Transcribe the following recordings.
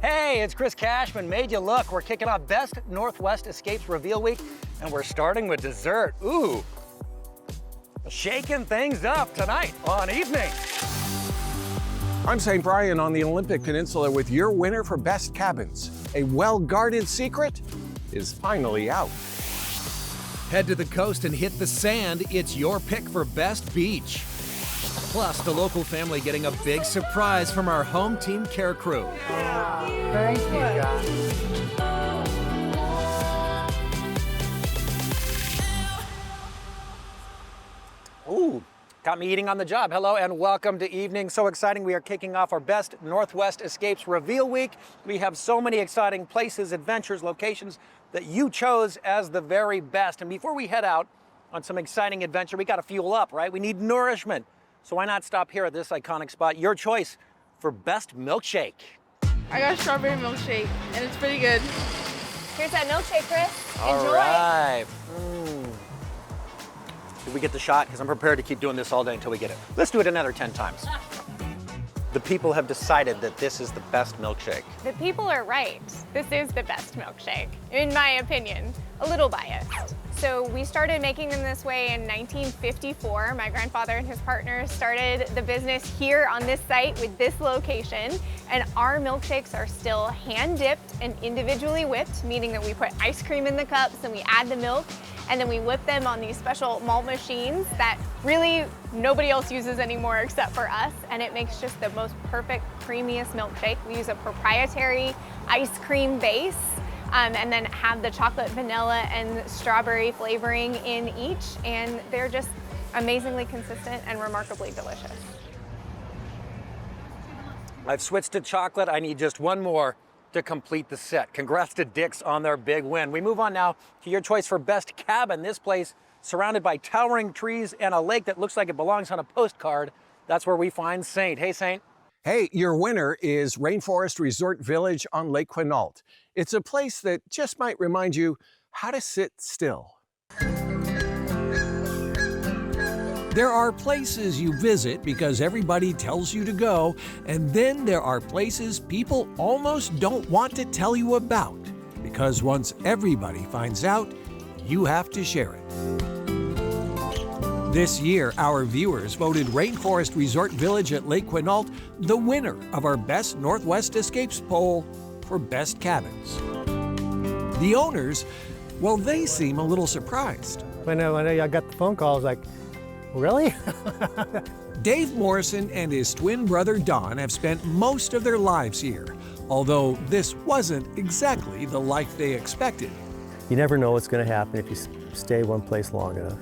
Hey, it's Chris Cashman, Made You Look. We're kicking off Best Northwest Escapes Reveal Week, and we're starting with dessert. Ooh, shaking things up tonight on Evening. I'm St. Brian on the Olympic Peninsula with your winner for Best Cabins. A well-guarded secret is finally out. Head to the coast and hit the sand. It's your pick for Best Beach. Plus, the local family getting a big surprise from our home team care crew. Thank you, guys. Ooh, got me eating on the job. Hello and welcome to Evening. So exciting. We are kicking off our Best Northwest Escapes Reveal Week. We have so many exciting places, adventures, locations that you chose as the very best. And before we head out on some exciting adventure, we got to fuel up, right? We need nourishment. So why not stop here at this iconic spot? Your choice for Best Milkshake. I got a strawberry milkshake, and it's pretty good. Here's that milkshake, Chris. All Enjoy. right. Did we get the shot? Because I'm prepared to keep doing this all day until we get it. Let's do it another 10 times. The people have decided that this is the best milkshake. The people are right. This is the best milkshake, in my opinion. A little biased. So we started making them this way in 1954. My grandfather and his partner started the business here on this site with this location. And our milkshakes are still hand dipped and individually whipped, meaning that we put ice cream in the cups and we add the milk, and then we whip them on these special malt machines that really nobody else uses anymore except for us. And it makes just the most perfect, creamiest milkshake. We use a proprietary ice cream base. And then have the chocolate, vanilla, and strawberry flavoring in each, and they're just amazingly consistent and remarkably delicious. I've switched to chocolate. I need just one more to complete the set. Congrats to Dick's on their big win. We move on now to your choice for Best Cabin. This place, surrounded by towering trees and a lake that looks like it belongs on a postcard. That's where we find Saint. Hey, Saint. Hey, your winner is Rainforest Resort Village on Lake Quinault. It's a place that just might remind you how to sit still. There are places you visit because everybody tells you to go, and then there are places people almost don't want to tell you about, because once everybody finds out, you have to share it. This year, our viewers voted Rainforest Resort Village at Lake Quinault the winner of our Best Northwest Escapes poll for Best Cabins. The owners, well, they seem a little surprised. When I got the phone call, I was like, really? Dave Morrison and his twin brother Don have spent most of their lives here, although this wasn't exactly the life they expected. You never know what's going to happen if you stay one place long enough.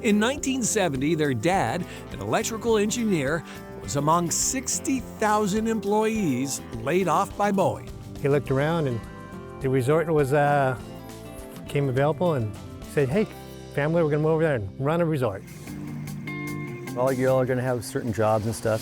In 1970, their dad, an electrical engineer, was among 60,000 employees laid off by Boeing. He looked around and the resort came available and said, hey, family, we're going to move over there and run a resort. All you all are going to have certain jobs and stuff.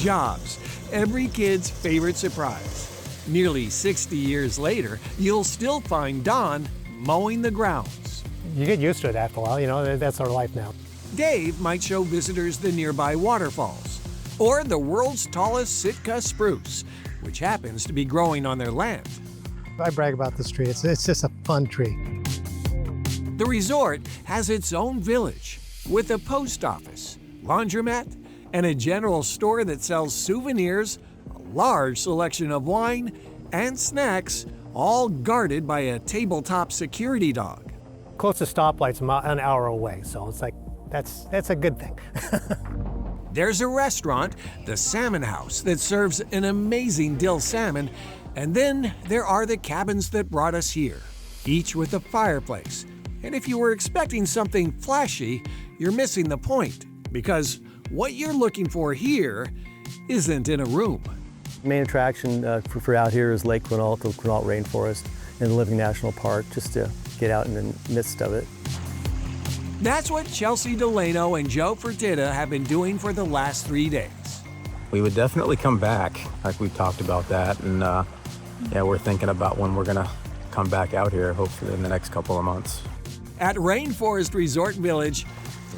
Jobs, every kid's favorite surprise. Nearly 60 years later, you'll still find Don mowing the grounds. You get used to it after a while, you know, that's our life now. Dave might show visitors the nearby waterfalls, or the world's tallest Sitka spruce, which happens to be growing on their land. I brag about this tree. It's just a fun tree. The resort has its own village with a post office, laundromat, and a general store that sells souvenirs, a large selection of wine, and snacks, all guarded by a tabletop security dog. Closest stoplight's an hour away, so it's like, that's a good thing. There's a restaurant, the Salmon House, that serves an amazing dill salmon, and then there are the cabins that brought us here, each with a fireplace. And if you were expecting something flashy, you're missing the point, because what you're looking for here isn't in a room. The main attraction for out here is Lake Quinault, the Quinault Rainforest, and the Living National Park, just to get out in the midst of it. That's what Chelsea Delano and Joe Fertitta have been doing for the last 3 days. We would definitely come back, like we talked about that, and yeah, we're thinking about when we're gonna come back out here, hopefully in the next couple of months. At Rainforest Resort Village,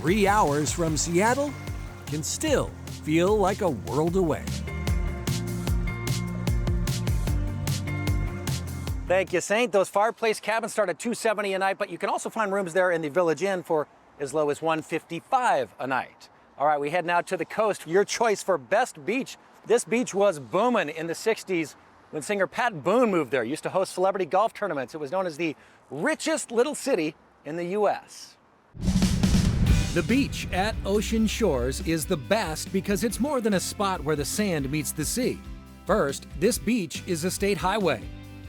3 hours from Seattle, can still feel like a world away. Thank you, Saint. Those fireplace cabins start at $270 a night, but you can also find rooms there in the Village Inn for as low as $155 a night. All right, we head now to the coast. Your choice for best beach. This beach was booming in the 60s when singer Pat Boone moved there. Used to host celebrity golf tournaments. It was known as the richest little city in the U.S. The beach at Ocean Shores is the best because it's more than a spot where the sand meets the sea. First, this beach is a state highway.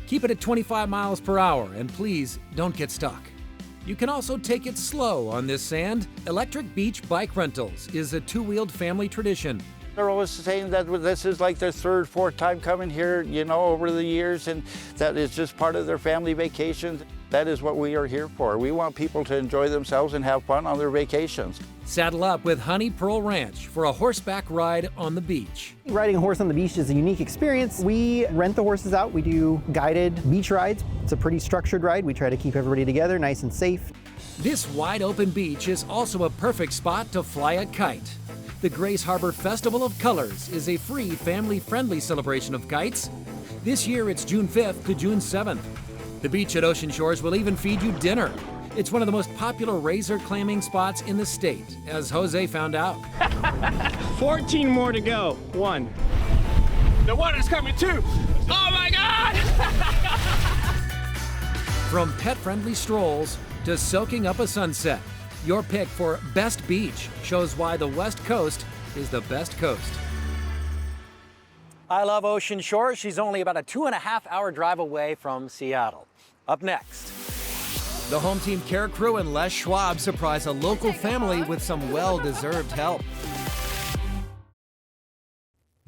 Keep it at 25 miles per hour and please don't get stuck. You can also take it slow on this sand. Electric Beach Bike Rentals is a two-wheeled family tradition. They're always saying that this is like their third, fourth time coming here, you know, over the years, and that is just part of their family vacations. That is what we are here for. We want people to enjoy themselves and have fun on their vacations. Saddle up with Honey Pearl Ranch for a horseback ride on the beach. Riding a horse on the beach is a unique experience. We rent the horses out. We do guided beach rides. It's a pretty structured ride. We try to keep everybody together, nice and safe. This wide open beach is also a perfect spot to fly a kite. The Grace Harbor Festival of Colors is a free, family-friendly celebration of kites. This year it's June 5th to June 7th. The beach at Ocean Shores will even feed you dinner. It's one of the most popular razor clamming spots in the state, as Jose found out. 14 more to go. 1. The water's coming too. Oh my God! From pet-friendly strolls to soaking up a sunset, your pick for best beach shows why the West Coast is the best coast. I love Ocean Shores. She's only about a 2.5-hour drive away from Seattle. Up next. The Home Team Care Crew and Les Schwab surprise a local family with some well-deserved help.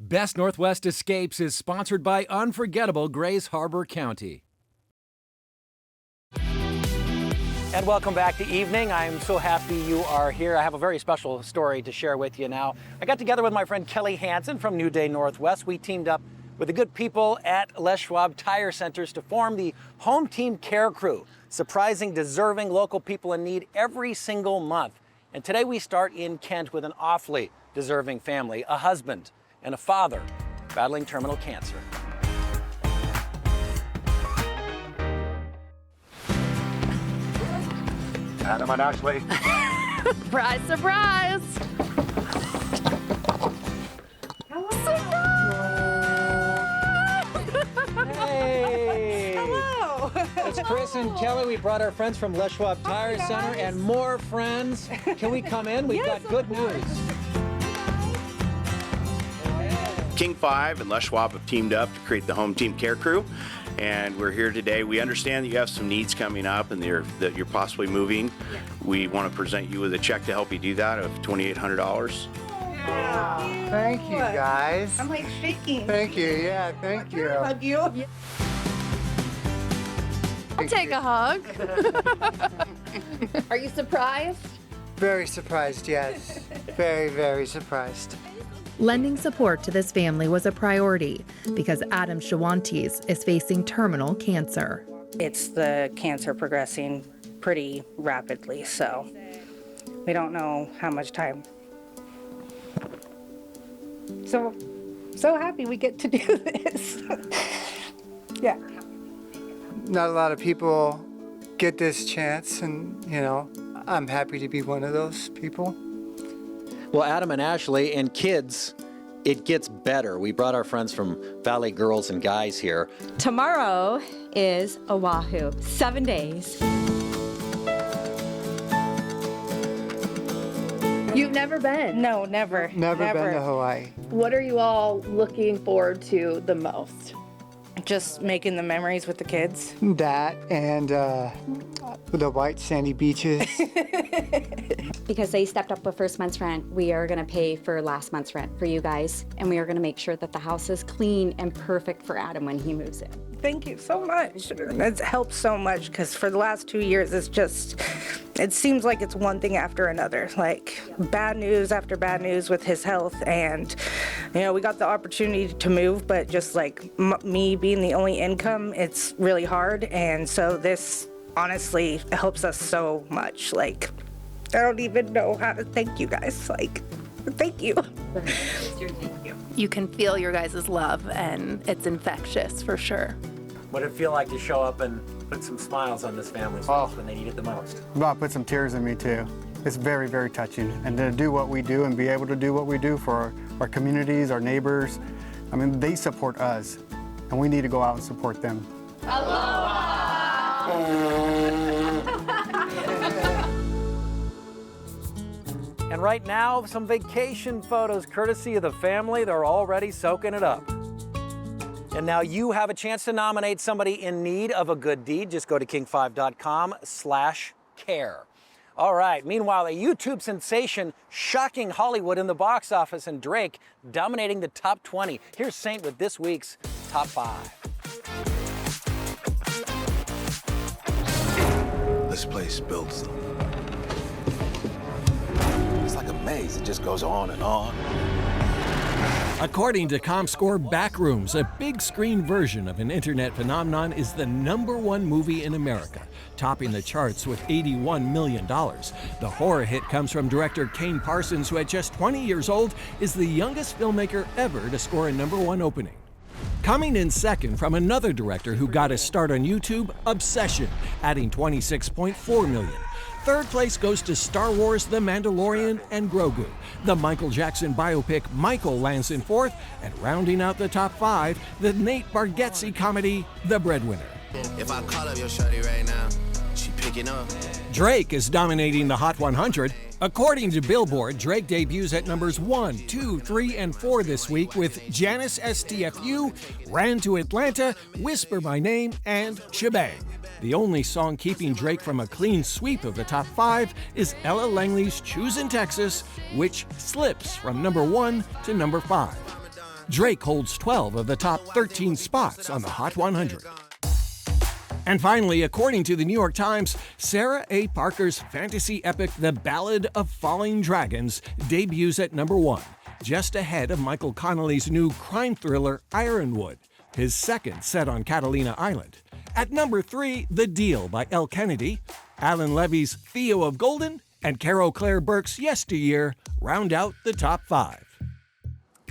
Best Northwest Escapes is sponsored by unforgettable Grace Harbor County. And welcome back to Evening. I'm so happy you are here. I have a very special story to share with you now. I got together with my friend Kelly Hansen from New Day Northwest. We teamed up with the good people at Les Schwab Tire Centers to form the Home Team Care Crew, surprising deserving local people in need every single month. And today we start in Kent with an awfully deserving family, a husband and a father battling terminal cancer. Adam and Ashley. Surprise, surprise! Hey! Hello! It's Chris and Kelly. We brought our friends from Les Schwab Tire Center and more friends. Can we come in? We've got good news. King 5 and Les Schwab have teamed up to create the Home Team Care Crew, and we're here today. We understand that you have some needs coming up and that you're possibly moving. We want to present you with a check to help you do that of $2,800. Thank you, guys. I'm like shaking. Thank you. Yeah, thank you. Hug you. I'll take a hug. Are you surprised? Very surprised, yes. Very, very surprised. Lending support to this family was a priority because Adam Shawantes is facing terminal cancer. It's the cancer progressing pretty rapidly, so we don't know how much time. So happy we get to do this. Yeah. Not a lot of people get this chance, and, you know, I'm happy to be one of those people. Well, Adam and Ashley and kids, it gets better. We brought our friends from Valley Girls and Guys here. Tomorrow is Oahu, 7 days. You've never been? No, never. Never been to Hawaii. What are you all looking forward to the most? Just making the memories with the kids. That and the white sandy beaches. Because they stepped up with first month's rent, we are going to pay for last month's rent for you guys, and we are going to make sure that the house is clean and perfect for Adam when he moves in. Thank you so much. It's helped so much because for the last 2 years, it seems like it's one thing after another, like bad news after bad news with his health. And, you know, we got the opportunity to move, but just like me being the only income, it's really hard. And so this honestly helps us so much. Like, I don't even know how to thank you guys. Like, thank you. You can feel your guys' love, and it's infectious for sure. What did it feel like to show up and put some smiles on this family's face when they need it the most? Well, put some tears in me too. It's very, very touching. And to do what we do and be able to do what we do for our communities, our neighbors, I mean, they support us, and we need to go out and support them. And right now, some vacation photos courtesy of the family. They're already soaking it up. And now you have a chance to nominate somebody in need of a good deed. Just go to king5.com/care. All right, meanwhile, a YouTube sensation shocking Hollywood in the box office, and Drake dominating the top 20. Here's Saint with this week's top 5. This place builds them. It's like a maze. It just goes on and on. According to ComScore Backrooms, a big screen version of an internet phenomenon is the #1 movie in America, topping the charts with $81 million. The horror hit comes from director Kane Parsons, who at just 20 years old is the youngest filmmaker ever to score a #1 opening. Coming in second from another director who got his start on YouTube, Obsession, adding $26.4 million. Third place goes to Star Wars, The Mandalorian, and Grogu. The Michael Jackson biopic Michael lands in fourth, and rounding out the top 5, the Nate Bargatze comedy The Breadwinner. If I call up your shorty right now, she picking up. Drake is dominating the Hot 100. According to Billboard, Drake debuts at numbers 1, 2, 3, and 4 this week with Janice STFU, Ran to Atlanta, Whisper My Name, and Shebang. The only song keeping Drake from a clean sweep of the top 5 is Ella Langley's Choosin' Texas, which slips from number 1 to number 5. Drake holds 12 of the top 13 spots on the Hot 100. And finally, according to the New York Times, Sarah A. Parker's fantasy epic The Ballad of Falling Dragons debuts at number 1, just ahead of Michael Connelly's new crime thriller Ironwood, his second set on Catalina Island. At number 3, The Deal by Elle Kennedy, Alan Levy's Theo of Golden, and Carol Claire Burke's Yesteryear round out the top 5.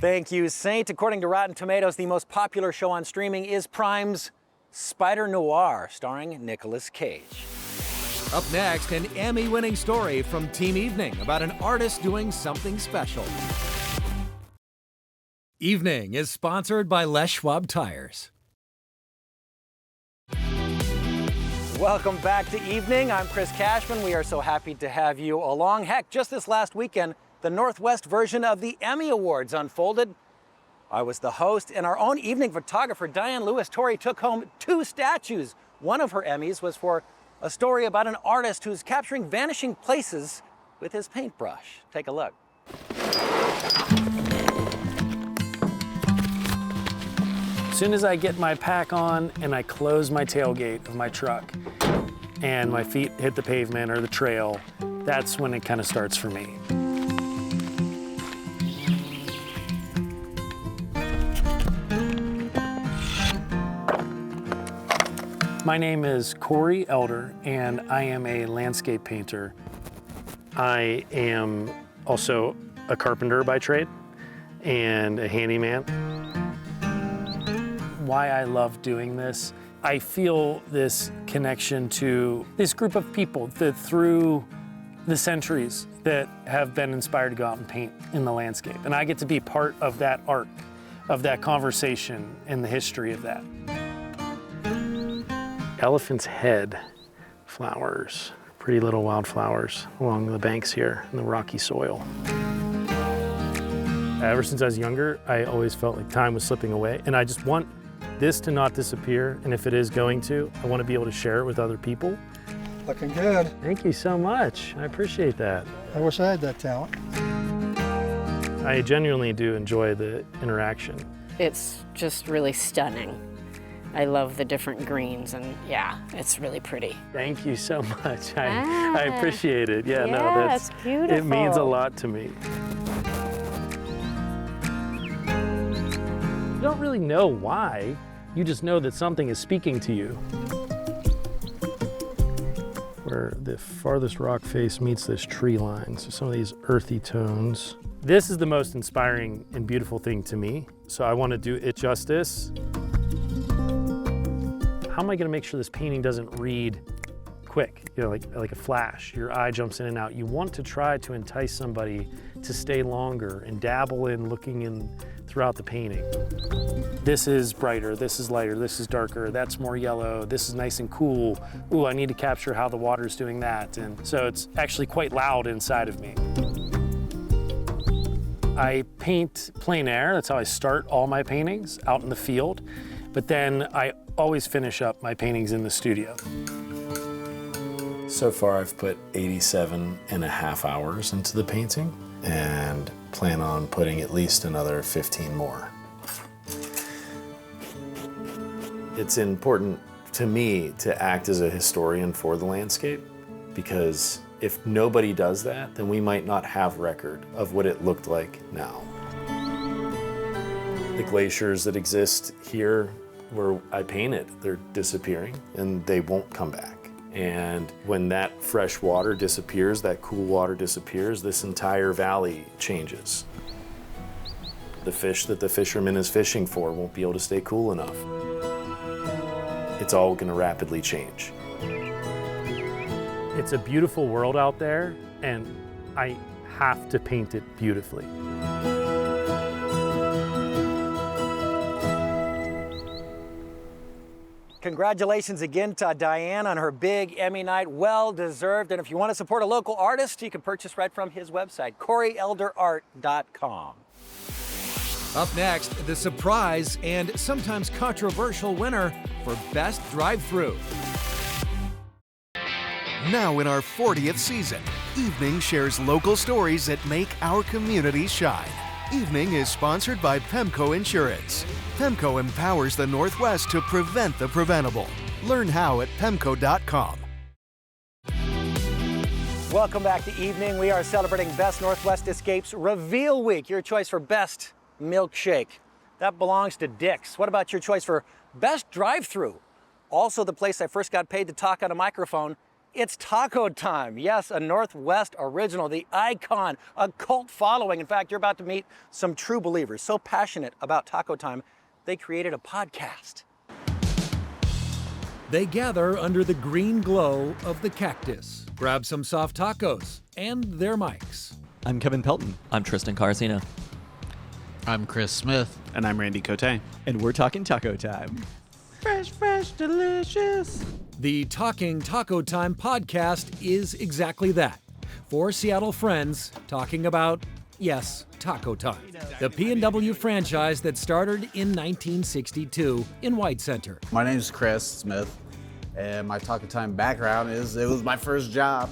Thank you, Saint. According to Rotten Tomatoes, the most popular show on streaming is Prime's Spider Noir, starring Nicolas Cage. Up next, an Emmy-winning story from Team Evening about an artist doing something special. Evening is sponsored by Les Schwab Tires. Welcome back to Evening. I'm Chris Cashman. We are so happy to have you along. Heck, just this last weekend, the Northwest version of the Emmy Awards unfolded. I was the host, and our own evening photographer, Diane Lewis-Torrey, took home 2 statues. One of her Emmys was for a story about an artist who's capturing vanishing places with his paintbrush. Take a look. As soon as I get my pack on and I close my tailgate of my truck and my feet hit the pavement or the trail, that's when it kind of starts for me. My name is Corey Elder, and I am a landscape painter. I am also a carpenter by trade and a handyman. Why I love doing this, I feel this connection to this group of people that through the centuries that have been inspired to go out and paint in the landscape. And I get to be part of that arc, of that conversation and the history of that. Elephant's head flowers, pretty little wildflowers along the banks here in the rocky soil. Ever since I was younger, I always felt like time was slipping away, and I just want this to not disappear, and if it is going to, I want to be able to share it with other people. Looking good. Thank you so much. I appreciate that. I wish I had that talent. I genuinely do enjoy the interaction. It's just really stunning. I love the different greens, and yeah, it's really pretty. Thank you so much. I appreciate it. Yeah, no, that's beautiful. It means a lot to me. You don't really know why, you just know that something is speaking to you. Where the farthest rock face meets this tree line, so some of these earthy tones. This is the most inspiring and beautiful thing to me, so I want to do it justice. how am I going to make sure this painting doesn't read quick, like a flash? Your eye jumps in and out. You want to try to entice somebody to stay longer and dabble in looking in throughout the painting. This is brighter, this is lighter, this is darker, that's more yellow, this is nice and cool. Ooh, I need to capture how the water's doing that. And so it's actually quite loud inside of me. I paint plein air. That's how I start all my paintings, out in the field. But then I always finish up my paintings in the studio. So far I've put 87.5 hours into the painting and plan on putting at least another 15 more. It's important to me to act as a historian for the landscape, because if nobody does that, then we might not have record of what it looked like now. The glaciers that exist here where I painted, they're disappearing and they won't come back. And when that fresh water disappears, that cool water disappears, this entire valley changes. The fish that the fisherman is fishing for won't be able to stay cool enough. It's all going to rapidly change. It's a beautiful world out there, and I have to paint it beautifully. Congratulations again to Diane on her big Emmy night. Well deserved. And if you want to support a local artist, you can purchase right from his website, CoreyElderArt.com. Up next, the surprise and sometimes controversial winner for Best Drive-Thru. Now in our 40th season, Evening shares local stories that make our community shine. Evening is sponsored by Pemco Insurance. Pemco empowers the Northwest to prevent the preventable. Learn how at Pemco.com. Welcome back to Evening. We are celebrating Best Northwest Escapes Reveal Week. Your choice for Best Milkshake. That belongs to Dick's. What about your choice for Best Drive-Thru? Also the place I first got paid to talk on a microphone. It's Taco Time. Yes, a Northwest original, the icon, a cult following. In fact, you're about to meet some true believers, so passionate about Taco Time, they created a podcast. They gather under the green glow of the cactus, grab some soft tacos, and their mics. I'm Kevin Pelton. I'm Tristan Carcino. I'm Chris Smith. And I'm Randy Cote. And we're talking Taco Time. Fresh, fresh, delicious. The Talking Taco Time podcast is exactly that. Four Seattle friends talking about, yes, Taco Time. The P&W franchise that started in 1962 in White Center. My name is Chris Smith, and my Taco Time background is it was my first job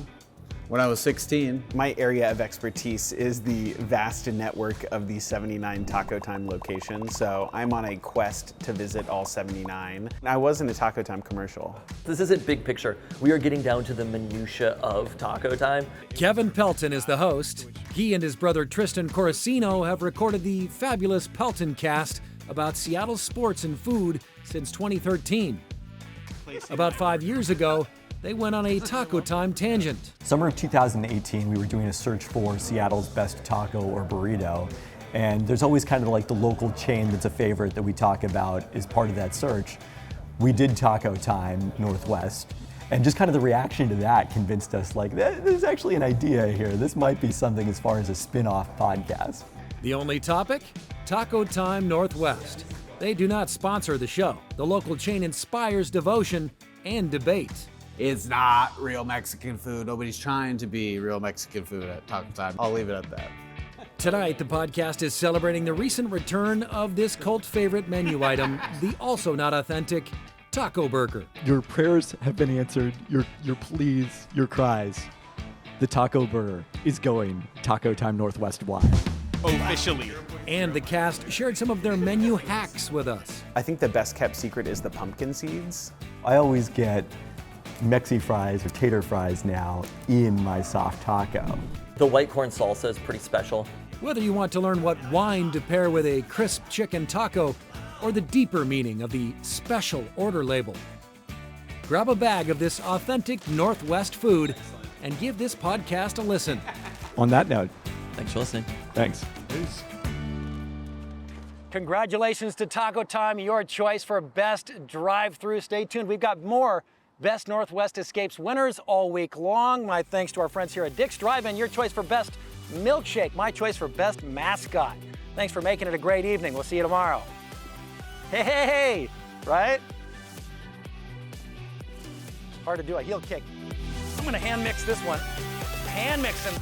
when I was 16. My area of expertise is the vast network of the 79 Taco Time locations, so I'm on a quest to visit all 79. I was in a Taco Time commercial. This isn't big picture. We are getting down to the minutia of Taco Time. Kevin Pelton is the host. He and his brother Tristan Coracino have recorded the fabulous Pelton cast about Seattle sports and food since 2013. About 5 years ago, they went on a Taco Time tangent. Summer of 2018, we were doing a search for Seattle's best taco or burrito. And there's always kind of like the local chain that's a favorite that we talk about as part of that search. We did Taco Time Northwest. And just kind of the reaction to that convinced us like, there's actually an idea here. This might be something as far as a spin-off podcast. The only topic? Taco Time Northwest. They do not sponsor the show. The local chain inspires devotion and debate. It's not real Mexican food. Nobody's trying to be real Mexican food at Taco Time. I'll leave it at that. Tonight, the podcast is celebrating the recent return of this cult favorite menu item, the also not authentic Taco Burger. Your prayers have been answered. Your pleas, your cries. The Taco Burger is going Taco Time Northwest wide. Officially. And the cast shared some of their menu hacks with us. I think the best kept secret is the pumpkin seeds. I always get Mexi fries or tater fries now in my soft taco. The white corn salsa is pretty special. Whether you want to learn what wine to pair with a crisp chicken taco or the deeper meaning of the special order label, grab a bag of this authentic Northwest food and give this podcast a listen. On that note, thanks for listening. Thanks. Peace. Congratulations to Taco Time, your choice for best drive-thru. Stay tuned. We've got more Best Northwest Escapes winners all week long. My thanks to our friends here at Dick's Drive-In, your choice for best milkshake, my choice for best mascot. Thanks for making it a great evening. We'll see you tomorrow. Hey, hey, hey, right? Hard to do a heel kick. I'm gonna hand mix this one. Hand mixing.